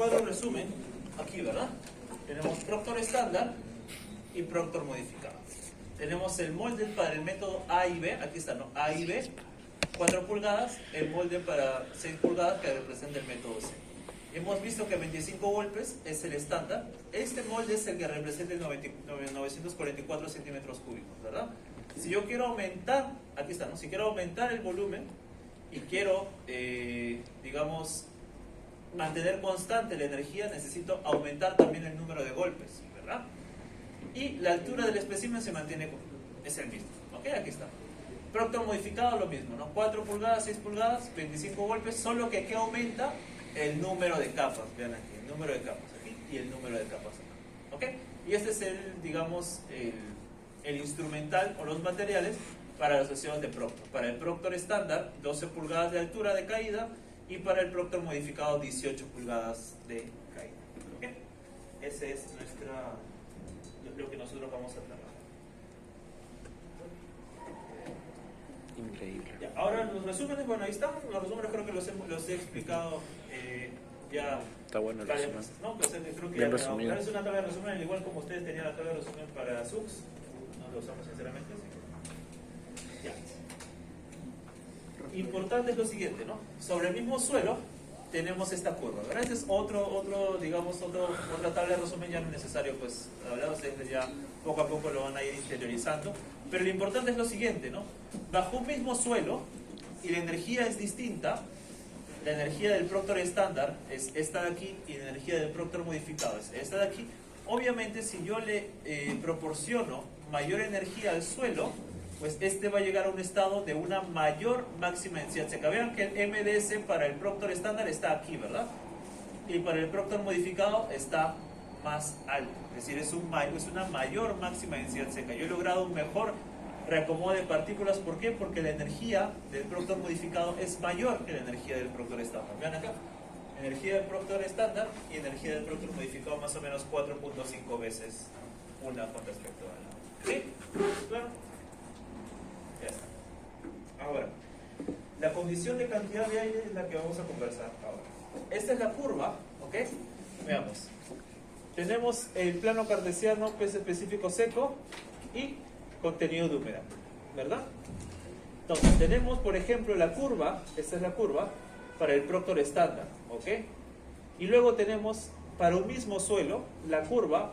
cuadro de resumen, aquí, ¿verdad? Tenemos Proctor estándar y Proctor modificado. Tenemos el molde para el método A y B, aquí está, ¿no? A y B, 4 pulgadas, el molde para 6 pulgadas que representa el método C. Hemos visto que 25 golpes es el estándar. Este molde es el que representa el 944 centímetros cúbicos, ¿verdad? Si yo quiero aumentar, aquí está, ¿no? Si quiero aumentar el volumen y quiero, digamos, mantener constante la energía, necesito aumentar también el número de golpes, ¿verdad? Y la altura del espécimen se mantiene, es el mismo, ¿ok? Aquí está. Proctor modificado, lo mismo, ¿no? 4 pulgadas, 6 pulgadas, 25 golpes, solo que aquí aumenta el número de capas, vean aquí, el número de capas aquí y el número de capas acá, ¿ok? Y este es el, digamos, el instrumental o los materiales para la asociación de Proctor. Para el Proctor estándar, 12 pulgadas de altura de caída, y para el Proctor modificado, 18 pulgadas de caída, ¿ok? Ese es lo que nosotros vamos a trabajar. Increíble. Ya, ahora los resúmenes, bueno, ahí están. Los resúmenes creo que los he explicado ya. Está bueno el resumen. ¿No? Pues, creo que Bien ya resumido. es una tabla de resumen, igual como ustedes tenían la tabla de resumen para SUX. No lo usamos sinceramente. Así que, ya. Importante es lo siguiente, ¿no? Sobre el mismo suelo tenemos esta curva, ¿verdad? Este es otra tabla de resumen, ya no es necesario pues hablar, ustedes ya poco a poco lo van a ir interiorizando, pero lo importante es lo siguiente, ¿no? Bajo un mismo suelo, y la energía es distinta, la energía del Proctor estándar es esta de aquí, y la energía del Proctor modificado es esta de aquí. Obviamente, si yo le proporciono mayor energía al suelo, pues este va a llegar a un estado de una mayor máxima densidad seca. Vean que el MDS para el Proctor estándar está aquí, ¿verdad? Y para el Proctor modificado está más alto, es decir, es una mayor máxima densidad seca. Yo he logrado un mejor reacomodo de partículas. ¿Por qué? Porque la energía del Proctor modificado es mayor que la energía del Proctor estándar. Vean acá, energía del Proctor estándar y energía del Proctor modificado más o menos 4.5 veces una con respecto a la. ¿Sí? ¿Claro? Ya está. Ahora, la condición de cantidad de aire es la que vamos a conversar ahora. Esta es la curva, ¿ok? Veamos. Tenemos el plano cartesiano, pez específico seco y contenido de humedad, ¿verdad? Entonces, tenemos, por ejemplo, la curva, esta es la curva, para el Proctor estándar, ¿ok? Y luego tenemos, para un mismo suelo, la curva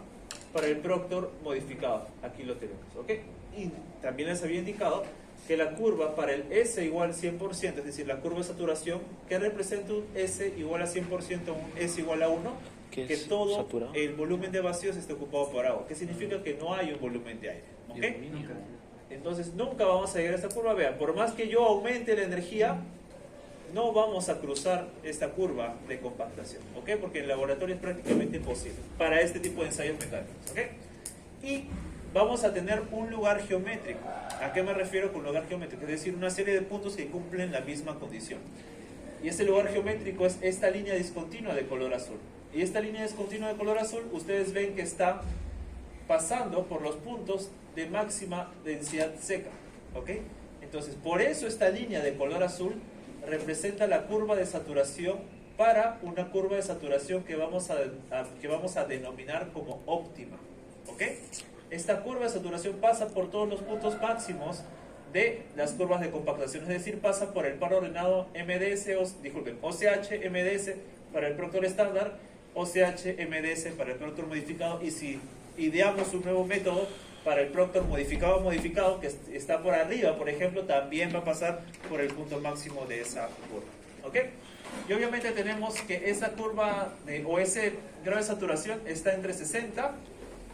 para el Proctor modificado. Aquí lo tenemos, ¿ok? Y también les había indicado que la curva para el S igual 100%, es decir, la curva de saturación, que representa un S igual a 100%, un S igual a 1, que todo saturado? el volumen de vacíos esté ocupado por agua. ¿Qué significa? Que no hay un volumen de aire, ¿ok? Entonces, nunca vamos a llegar a esta curva. Vean, por más que yo aumente la energía, no vamos a cruzar esta curva de compactación, ¿ok? Porque en el laboratorio es prácticamente imposible para este tipo de ensayos mecánicos, ¿ok? Y vamos a tener un lugar geométrico. ¿A qué me refiero con lugar geométrico? Es decir, una serie de puntos que cumplen la misma condición. Y este lugar geométrico es esta línea discontinua de color azul. Y esta línea discontinua de color azul, ustedes ven que está pasando por los puntos de máxima densidad seca, ¿ok? Entonces, por eso esta línea de color azul representa la curva de saturación para una curva de saturación que vamos a denominar como óptima, ¿ok? Esta curva de saturación pasa por todos los puntos máximos de las curvas de compactación, es decir, pasa por el par ordenado MDS, OCH, MDS para el Proctor estándar, OCH, MDS para el Proctor modificado, y si ideamos un nuevo método para el Proctor modificado que está por arriba, por ejemplo, también va a pasar por el punto máximo de esa curva, ¿ok? Y obviamente tenemos que esa curva o ese grado de saturación está entre 60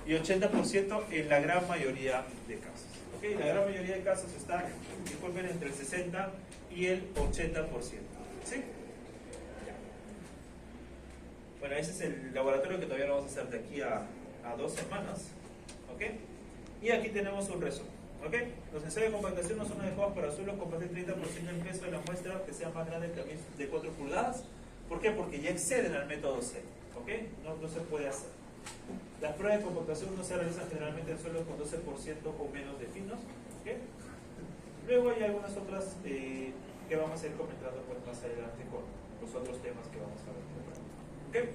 y 80% en la gran mayoría de casos, ¿ok? La gran mayoría de casos está, disculpen, entre el 60 y el 80%, ¿sí? Bueno, ese es el laboratorio que todavía lo vamos a hacer de aquí a 2 semanas, ¿ok? Y aquí tenemos un resumen, ¿ok? Los ensayos de compactación no son adecuados para suelos con más del 30% del peso de la muestra que sea más grande que de 4 pulgadas. ¿Por qué? Porque ya exceden al método C, ¿ok? No se puede hacer. Las pruebas de compactación no se realizan generalmente en suelos con 12% o menos de finos, ¿ok? Luego hay algunas otras que vamos a ir comentando pues, más adelante con los otros temas que vamos a ver, ¿ok?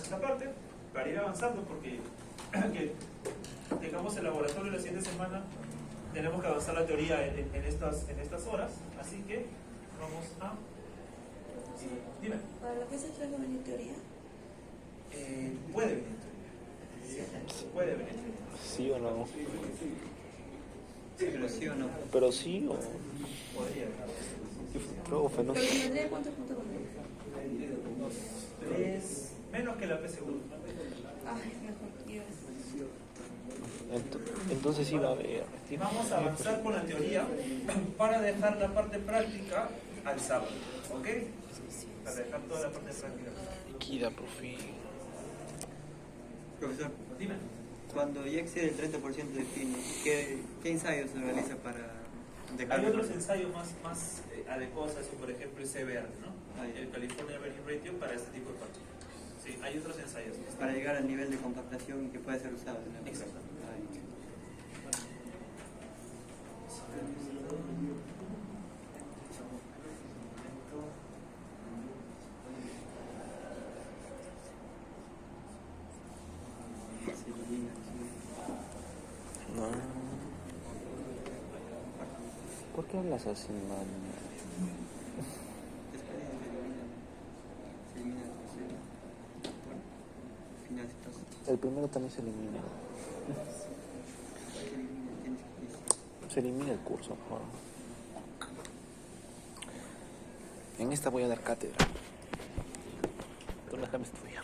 esta parte para ir avanzando, porque que tengamos el laboratorio la siguiente semana, tenemos que avanzar la teoría en estas horas, así que vamos a... dime. ¿Para lo que se trata de teoría? Puede venir teoría. Sí, puede venir teoría. ¿Sí o no? Sí, pero sí o no. ¿Pero sí o...? Podría venir. Profe, no ¿Pero sé. si vendría cuántos puntos valdría? Es menos que la PSU. Ay, mejor que Entonces sí va a haber. Vamos a avanzar con la teoría para dejar la parte práctica al sábado, ¿ok? Para dejar toda la parte práctica. Liquida, profe. Profesor, Dime. cuando ya excede el 30% de fines, ¿qué ensayos se realiza para Hay dejarlo? otros ensayos más adecuados a eso, por ejemplo el CBR, ¿no? El California Burning Ratio para este tipo de partículas. Sí, hay otros ensayos. Para llegar al nivel de compactación que puede ser usado. ¿No? Exacto. Se elimina, sí. No. ¿Por qué hablas así, man? Después se elimina el tercero. Bueno, final entonces. El primero también se elimina. Se elimina, tienes que decir. Se elimina el curso, por favor. En esta voy a dar cátedra. Tú déjame estudiar.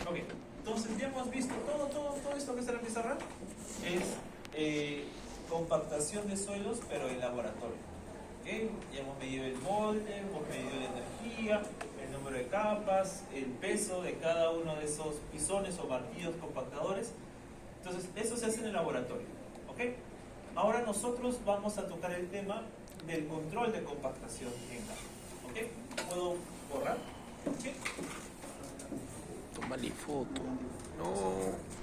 Ok, entonces ya hemos visto todo esto que está en la pizarra es compactación de suelos, pero en laboratorio. ¿Okay? Ya hemos medido el molde, hemos medido la energía, el número de capas, el peso de cada uno de esos pisones o martillos compactadores. Entonces, eso se hace en el laboratorio. ¿Ok? Ahora nosotros vamos a tocar el tema del control de compactación en casa. ¿Ok? ¿Puedo borrar? ¿Sí? Tómale foto. No.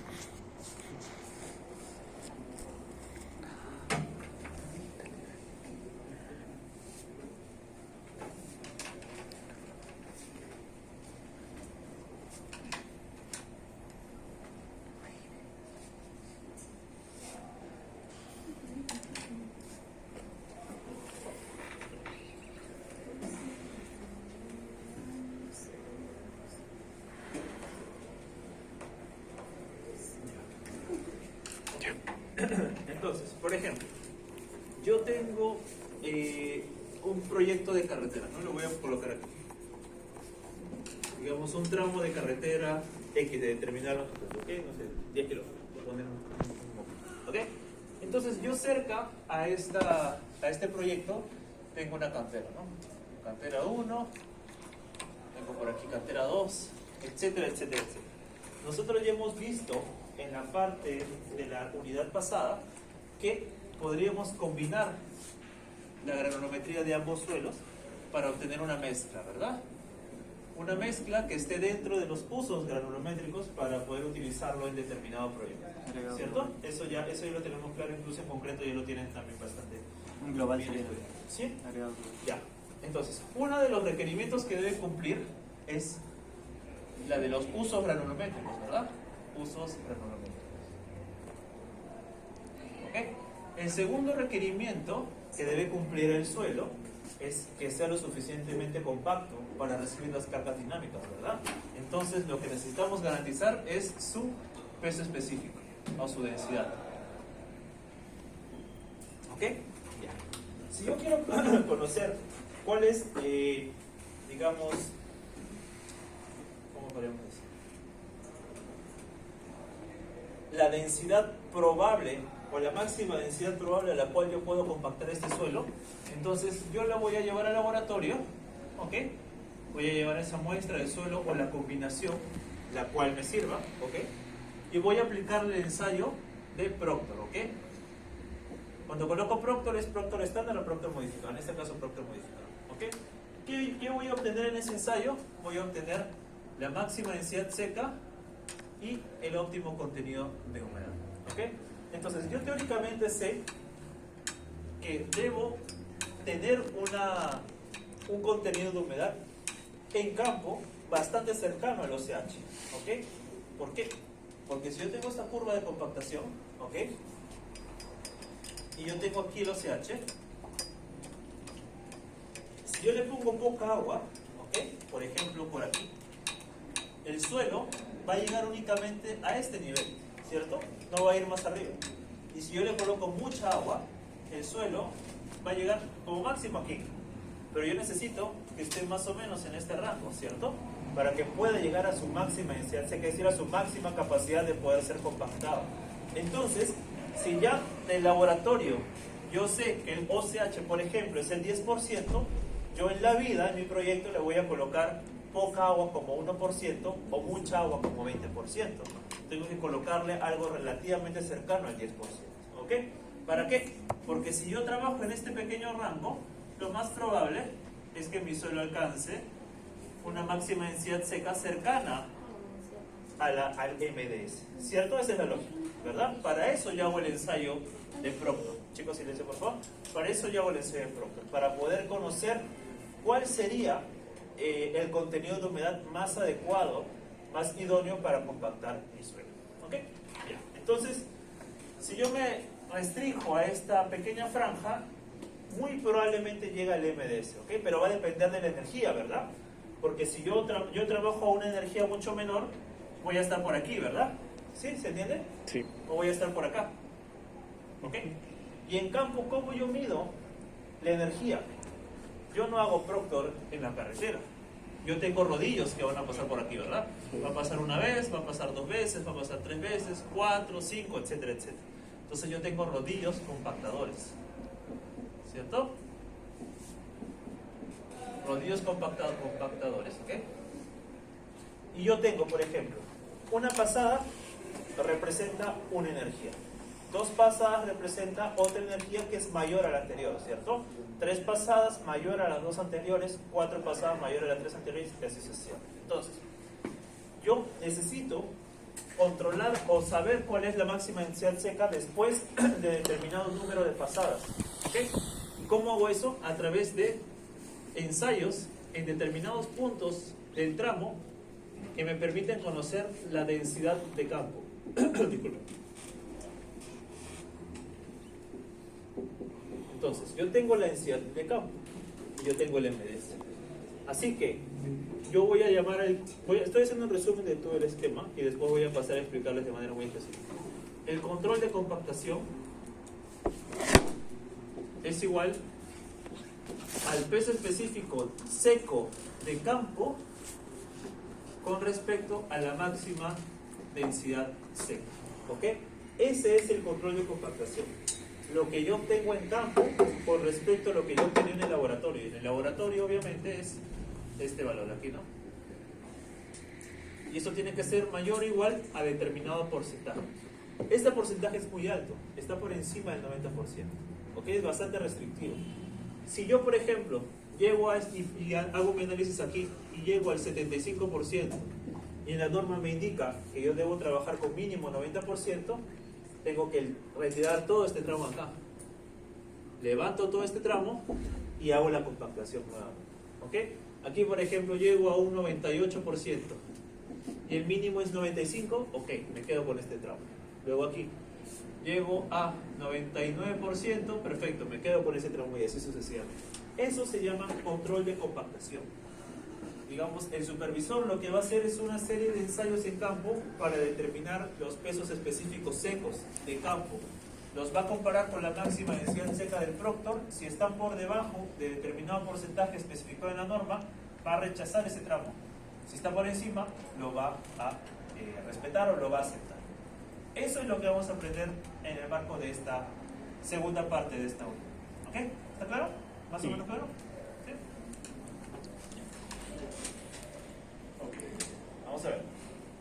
Entonces, por ejemplo, yo tengo un proyecto de carretera, ¿no? Lo voy a colocar aquí. Digamos un tramo de carretera X de determinada longitud, ¿ok? No sé, 10 kilómetros, por poner un ¿ok? Entonces yo cerca a este proyecto tengo una cantera, ¿no? Cantera 1, tengo por aquí cantera 2, etcétera, etcétera, etcétera. Nosotros ya hemos visto en la parte de la unidad pasada que podríamos combinar la granulometría de ambos suelos para obtener una mezcla, ¿verdad? Una mezcla que esté dentro de los usos granulométricos para poder utilizarlo en determinado proyecto, ¿cierto? Eso ya lo tenemos claro, incluso en concreto ya lo tienen también bastante Un global bien sería estudiado. ¿Sí? agregado global. Ya. Entonces, uno de los requerimientos que debe cumplir es la de los usos granulométricos, ¿verdad? Usos granulométricos. ¿Ok? El segundo requerimiento que debe cumplir el suelo es que sea lo suficientemente compacto para recibir las cargas dinámicas, ¿verdad? Entonces, lo que necesitamos garantizar es su peso específico o su densidad. ¿Ok? Ya. Si yo quiero conocer cuál es, digamos, ¿cómo podríamos decir? La densidad probable o la máxima densidad probable a la cual yo puedo compactar este suelo, entonces yo la voy a llevar al laboratorio, ¿ok? Voy a llevar esa muestra de suelo o la combinación, la cual me sirva, ¿ok? Y voy a aplicarle el ensayo de Proctor, ¿ok? Cuando coloco Proctor, ¿es Proctor estándar o Proctor modificado? En este caso, Proctor modificado, ¿ok? ¿Qué voy a obtener en ese ensayo? Voy a obtener la máxima densidad seca y el óptimo contenido de humedad, ¿ok? Entonces, yo teóricamente sé que debo tener un contenido de humedad en campo bastante cercano al OCH. ¿Ok? ¿Por qué? Porque si yo tengo esta curva de compactación, ¿ok? Y yo tengo aquí el OCH, si yo le pongo poca agua, ¿ok? Por ejemplo, por aquí, el suelo va a llegar únicamente a este nivel, ¿cierto? No va a ir más arriba. Y si yo le coloco mucha agua, el suelo va a llegar como máximo aquí. Pero yo necesito que esté más o menos en este rango, ¿cierto? Para que pueda llegar a su máxima densidad, es decir, a su máxima capacidad de poder ser compactado. Entonces, si ya del laboratorio yo sé que el OCH, por ejemplo, es el 10%, yo en la vida, en mi proyecto, le voy a colocar poca agua como 1% o mucha agua como 20%. Tengo que colocarle algo relativamente cercano al 10%. ¿Ok? ¿Para qué? Porque si yo trabajo en este pequeño rango, lo más probable es que mi suelo alcance una máxima densidad seca cercana al MDS. ¿Cierto? Esa es la lógica, ¿verdad? Para eso yo hago el ensayo de Proctor. Chicos, silencio por favor. Para eso yo hago el ensayo de Proctor, para poder conocer cuál sería el contenido de humedad más adecuado, más idóneo para compactar mi suelo. ¿Ok? Ya. Entonces, si yo me restringo a esta pequeña franja, muy probablemente llega el MDS, ¿ok? Pero va a depender de la energía, ¿verdad? Porque si yo trabajo a una energía mucho menor, voy a estar por aquí, ¿verdad? ¿Sí? ¿Se entiende? Sí. O voy a estar por acá. ¿Ok? Y en campo, ¿cómo yo mido la energía? Yo no hago Proctor en la carretera. Yo tengo rodillos que van a pasar por aquí, ¿verdad? Va a pasar una vez, va a pasar 2 veces, va a pasar 3 veces, 4, 5, etcétera, etcétera. Entonces yo tengo rodillos compactadores. ¿Cierto? Rodillos compactadores, ¿ok? Y yo tengo, por ejemplo, una pasada representa una energía. 2 pasadas representa otra energía que es mayor a la anterior, ¿cierto? 3 pasadas mayor a las 2 anteriores, 4 pasadas mayor a las 3 anteriores y así sucesivamente. Entonces, yo necesito controlar o saber cuál es la máxima densidad seca después de determinado número de pasadas. ¿Ok? ¿Y cómo hago eso? A través de ensayos en determinados puntos del tramo que me permiten conocer la densidad de campo. Disculpen. Entonces, yo tengo la densidad de campo y yo tengo el MDS. Así que yo voy a llamar estoy haciendo un resumen de todo el esquema y después voy a pasar a explicarles de manera muy específica. El control de compactación es igual al peso específico seco de campo con respecto a la máxima densidad seca. ¿Ok? Ese es el control de compactación. Lo que yo obtengo en campo con respecto a lo que yo obtengo en el laboratorio. Y en el laboratorio obviamente es este valor aquí, ¿no? Y eso tiene que ser mayor o igual a determinado porcentaje. Este porcentaje es muy alto, está por encima del 90%. ¿Ok? Es bastante restrictivo. Si yo, por ejemplo, llego y hago mi análisis aquí y llego al 75% y en la norma me indica que yo debo trabajar con mínimo 90%, tengo que retirar todo este tramo acá. Levanto todo este tramo y hago la compactación nuevamente. ¿Ok? Aquí, por ejemplo, llego a un 98% y el mínimo es 95%, ok, me quedo con este tramo. Luego aquí, llego a 99%, perfecto, me quedo con ese tramo y así sucesivamente. Eso se llama control de compactación. Digamos, el supervisor lo que va a hacer es una serie de ensayos en campo para determinar los pesos específicos secos de campo. Los va a comparar con la máxima densidad seca del Proctor. Si están por debajo de determinado porcentaje especificado en la norma, va a rechazar ese tramo. Si está por encima, lo va a respetar o lo va a aceptar. Eso es lo que vamos a aprender en el marco de esta segunda parte de esta unidad. ¿Ok? ¿Está claro? ¿Más o menos claro? ¿Sí? Ok. Vamos a ver.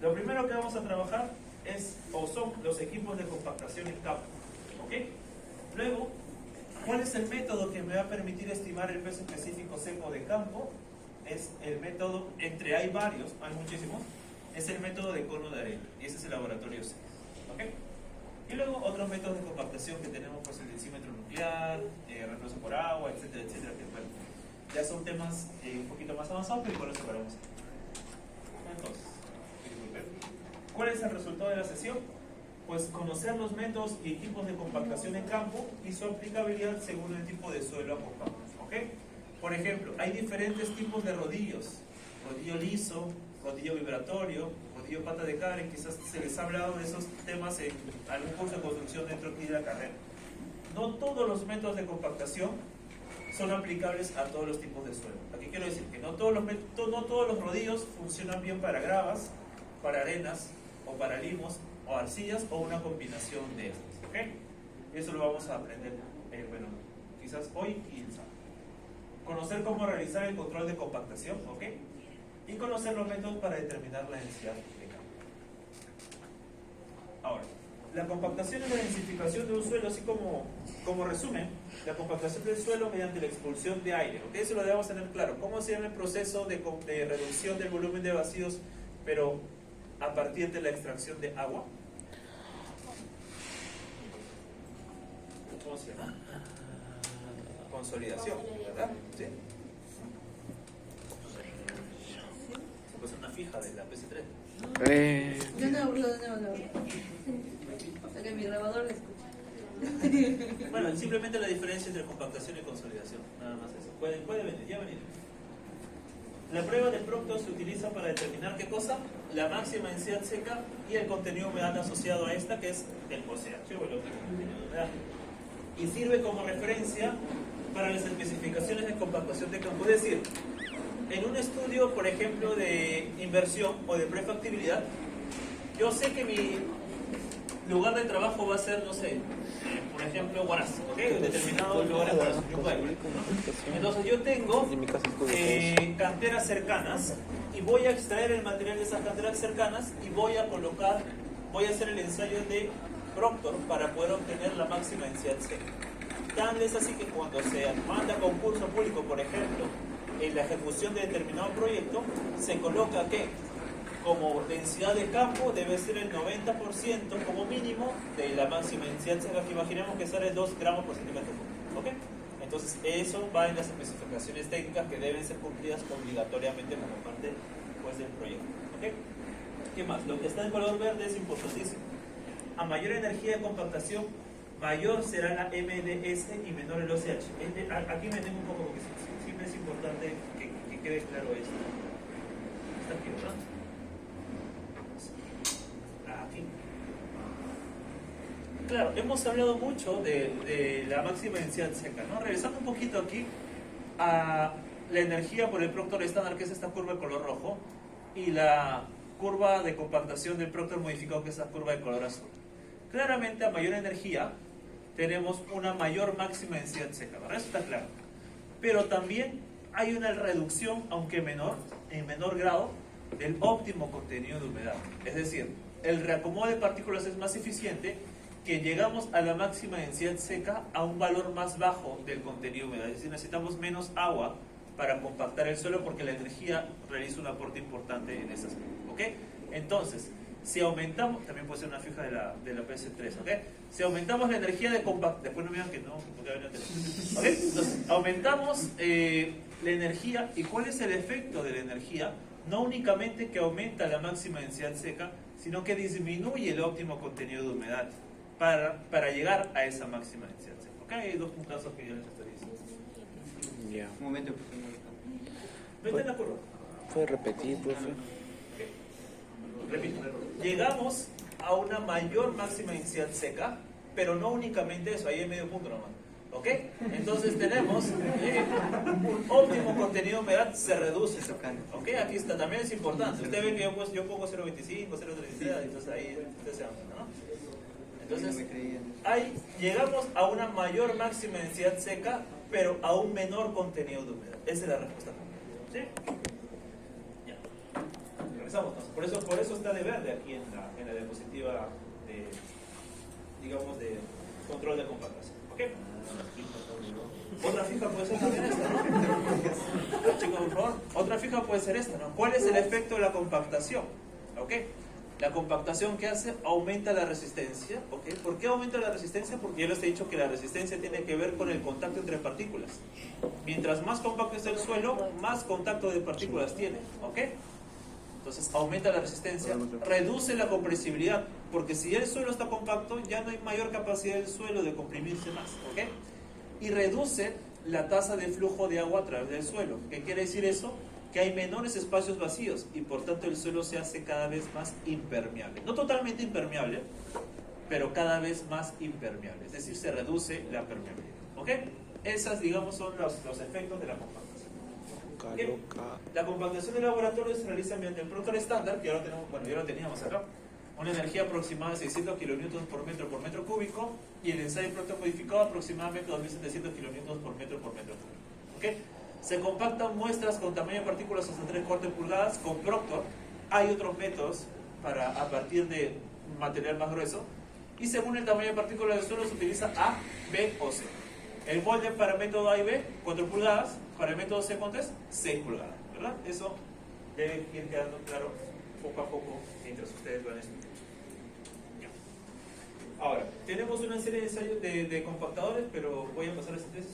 Lo primero que vamos a trabajar son los equipos de compactación en campo. ¿Ok? Luego, ¿cuál es el método que me va a permitir estimar el peso específico seco de campo? Es el método, hay varios, hay muchísimos, es el método de cono de arena, y ese es el laboratorio 6. ¿Ok? Y luego otros métodos de compactación que tenemos, pues el densímetro nuclear, reemplazo por agua, etcétera, etcétera, que bueno, Ya son temas un poquito más avanzados, pero igual los separamos. Entonces, ¿cuál es el resultado de la sesión? Pues conocer los métodos y tipos de compactación en campo y su aplicabilidad según el tipo de suelo acopado. ¿Ok? Por ejemplo, hay diferentes tipos de rodillos. Rodillo liso, rodillo vibratorio, rodillo pata de cabre. Quizás se les ha hablado de esos temas en algún curso de construcción dentro de la carrera. No todos los métodos de compactación son aplicables a todos los tipos de suelo. Aquí quiero decir que no todos los rodillos funcionan bien para gravas, para arenas, o para limos, o arcillas, o una combinación de estos. ¿Ok? Eso lo vamos a aprender, bueno, quizás hoy y el sábado. Conocer cómo realizar el control de compactación, ¿ok? Y conocer los métodos para determinar la densidad de campo. Ahora, la compactación es la densificación de un suelo, así como resumen, la compactación del suelo mediante la expulsión de aire. ¿Ok? Eso lo debemos tener claro. ¿Cómo se llama el proceso de reducción del volumen de vacíos, pero a partir de la extracción de agua? ¿Cómo se llama? Consolidación, ¿verdad? ¿Sí? Pues una fija de la PC3. Yo no hablo. O sea que mi grabador le escucha. Bueno, simplemente la diferencia entre compactación y consolidación, nada más eso. Puede venir, ya venir. La prueba de Proctor se utiliza para determinar ¿qué cosa? La máxima densidad seca y el contenido de humedad asociado a esta, que es el pOCH, o el óptimo contenido de humedad. Y sirve como referencia para las especificaciones de compactación de campo. Es decir, en un estudio, por ejemplo, de inversión o de prefactibilidad, yo sé que mi lugar de trabajo va a ser, no sé, por ejemplo, Huaraz, ¿ok? Determinado lugar en Huaraz, ¿no? Entonces yo tengo canteras cercanas y voy a extraer el material de esas canteras cercanas y voy a hacer el ensayo de Proctor para poder obtener la máxima densidad seca. Tal es así que cuando se manda concurso público, por ejemplo, en la ejecución de determinado proyecto, se coloca que como densidad de campo debe ser el 90% como mínimo de la máxima densidad seca, que imaginemos que sale 2 gramos por centímetro cúbico. ¿Ok? Entonces eso va en las especificaciones técnicas que deben ser cumplidas obligatoriamente como parte pues, del proyecto. ¿Ok? ¿Qué más? Lo que está en color verde es importantísimo. A mayor energía de compactación, mayor será la MDS y menor el OCH. Aquí me detengo un poco porque siempre es importante que quede claro esto. Está aquí, ¿verdad? Aquí. Claro, hemos hablado mucho de la máxima densidad seca, ¿no? Regresando un poquito aquí a la energía por el Proctor estándar, que es esta curva de color rojo, y la curva de compactación del Proctor modificado, que es esta curva de color azul. Claramente, a mayor energía, tenemos una mayor máxima densidad seca, ¿verdad? Eso está claro. Pero también hay una reducción, aunque menor, en menor grado, del óptimo contenido de humedad. Es decir, el reacomodo de partículas es más eficiente, que llegamos a la máxima densidad seca a un valor más bajo del contenido de humedad. Es decir, necesitamos menos agua para compactar el suelo porque la energía realiza un aporte importante en ese aspecto. ¿Ok? Entonces, si aumentamos, también puede ser una fija de la PC3, ¿ok? Si aumentamos la energía de compactación, después no me digan que no, porque va a venir a ¿ok? Entonces, aumentamos la energía, ¿y cuál es el efecto de la energía? No únicamente que aumenta la máxima densidad seca, sino que disminuye el óptimo contenido de humedad para llegar a esa máxima densidad seca. ¿Ok? Hay dos casos que yo les estoy diciendo. Ya. Un momento, por ¿Vete en la curva? ¿Puede repetir, profe? Repito, llegamos a una mayor máxima densidad seca, pero no únicamente eso, ahí en medio punto nomás. ¿Ok? Entonces tenemos un óptimo contenido de humedad, se reduce. ¿Ok? Aquí está, también es importante. Usted ve que yo pongo 0.25, 0.36, entonces ahí usted se anda, ¿no? Entonces, ahí llegamos a una mayor máxima densidad seca, pero a un menor contenido de humedad. Esa es la respuesta. ¿Sí? Ya. Regresamos. Por eso está de verde aquí en la diapositiva de, digamos, de control de compactación. ¿Ok? Otra fija puede ser también esta, ¿no? Chicos, por favor. Otra fija puede ser esta, ¿no? ¿Cuál es el efecto de la compactación? ¿Ok? La compactación que hace aumenta la resistencia. ¿Ok? ¿Por qué aumenta la resistencia? Porque ya les he dicho que la resistencia tiene que ver con el contacto entre partículas. Mientras más compacto es el suelo, más contacto de partículas tiene. ¿Ok? Entonces aumenta la resistencia, reduce la compresibilidad, porque si el suelo está compacto, ya no hay mayor capacidad del suelo de comprimirse más. ¿Ok? Y reduce la tasa de flujo de agua a través del suelo. ¿Qué quiere decir eso? Que hay menores espacios vacíos y por tanto el suelo se hace cada vez más impermeable. No totalmente impermeable, pero cada vez más impermeable. Es decir, se reduce la permeabilidad. ¿Ok? Esas, digamos, son los efectos de la compactación. Bien. La compactación de laboratorio se realiza mediante el protocolo estándar, que ya lo tenemos, bueno, ya lo teníamos acá. Una energía aproximada de 600 kilonewtons por metro cúbico, y el ensayo protomodificado aproximadamente 2700 kilonewtons por metro cúbico. ¿Ok? Se compactan muestras con tamaño de partículas hasta 3/4 pulgadas con Proctor. Hay otros métodos para a partir de material más grueso. Y según el tamaño de partículas del suelo se utiliza A, B o C. El molde para el método A y B, 4 pulgadas. Para el método C, ¿cuánto es? 6 pulgadas. ¿Verdad? Eso debe ir quedando claro poco a poco mientras ustedes van estudiando. Ahora, tenemos una serie de ensayos de compactadores, pero voy a pasar a esta tesis.